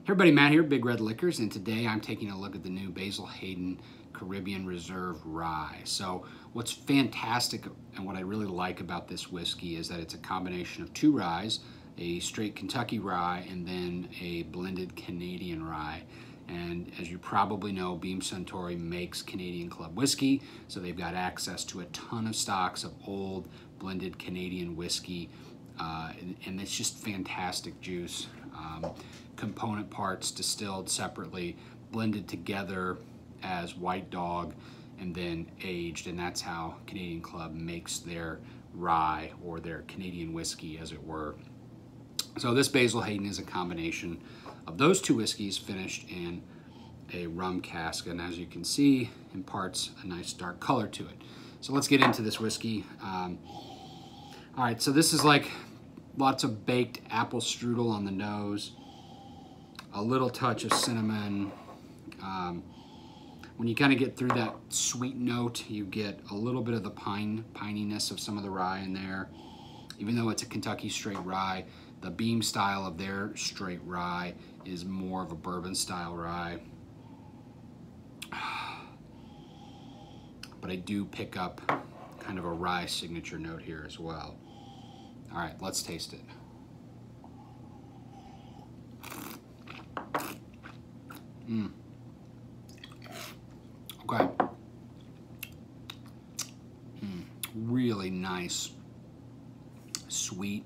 Hey everybody, Matt here, Big Red Liquors, and today I'm taking a look at the new Basil Hayden Caribbean Reserve Rye. So what's fantastic and what I really like about this whiskey is that it's a combination of two ryes, a straight Kentucky rye and then a blended Canadian rye. And as you probably know, Beam Suntory makes Canadian Club whiskey, so they've got access to a ton of stocks of old blended Canadian whiskey, and it's just fantastic juice. Component parts distilled separately, blended together as White Dog, and then aged, and that's how Canadian Club makes their rye, or their Canadian whiskey as it were. So this Basil Hayden is a combination of those two whiskeys finished in a rum cask, and as you can see, imparts a nice dark color to it. So let's get into this whiskey. All right, so this is like lots of baked apple strudel on the nose, a little touch of cinnamon. When you kind of get through that sweet note, you get a little bit of the pininess of some of the rye in there. Even though it's a Kentucky straight rye, the Beam style of their straight rye is more of a bourbon style rye. But I do pick up kind of a rye signature note here as well. All right, let's taste it. Okay. Really nice, sweet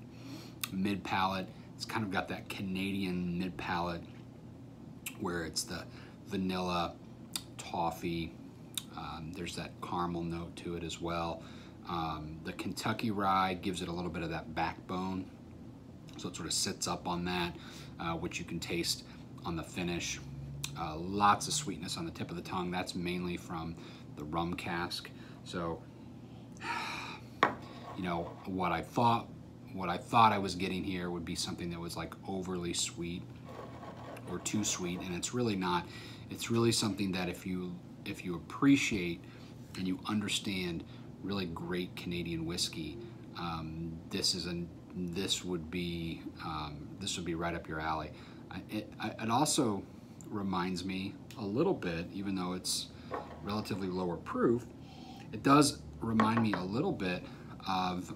mid-palate. It's kind of got that Canadian mid-palate where it's the vanilla, toffee. There's that caramel note to it as well. The Kentucky rye gives it a little bit of that backbone, so it sort of sits up on that, which you can taste on the finish. Lots of sweetness on the tip of the tongue. That's mainly from the rum cask. So, you know, what I thought I was getting here would be something that was like overly sweet or too sweet, and it's really not. It's really something that if you appreciate and you understand really great Canadian whiskey, this would be right up your alley. It also reminds me a little bit, even though it's relatively lower proof, it does remind me a little bit of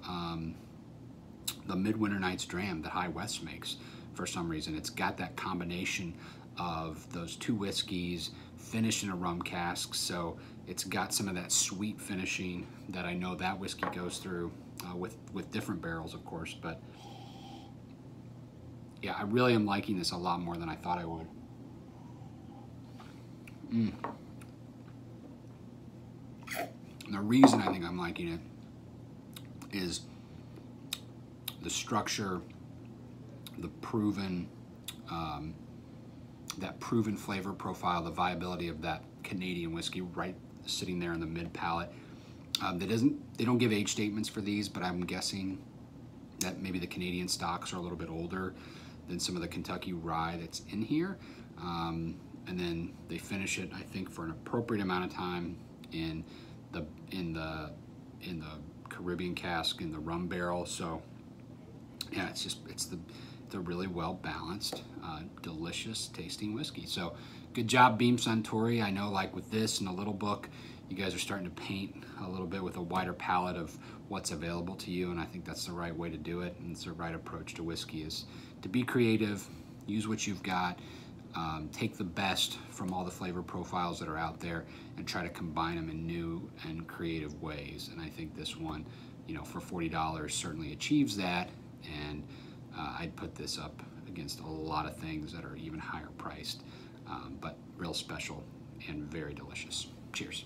the Midwinter Night's Dram that High West makes. For some reason, it's got that combination of those two whiskeys finished in a rum cask, so it's got some of that sweet finishing that I know that whiskey goes through with different barrels, of course. But yeah, I really am liking this a lot more than I thought I would. And the reason I think I'm liking it is the structure, the proven, that proven flavor profile, the viability of that Canadian whiskey right sitting there in the mid palate. They don't give age statements for these, but I'm guessing that maybe the Canadian stocks are a little bit older than some of the Kentucky rye that's in here. And then they finish it, I think, for an appropriate amount of time in the Caribbean cask, in the rum barrel. So yeah, it's a really well balanced, delicious tasting whiskey. So good job, Beam Suntory. I know, like with this and a little book, you guys are starting to paint a little bit with a wider palette of what's available to you, and I think that's the right way to do it, and it's the right approach to whiskey, is to be creative, use what you've got, take the best from all the flavor profiles that are out there and try to combine them in new and creative ways. And I think this one, you know, for $40 certainly achieves that, and I'd put this up against a lot of things that are even higher priced, but real special and very delicious. Cheers.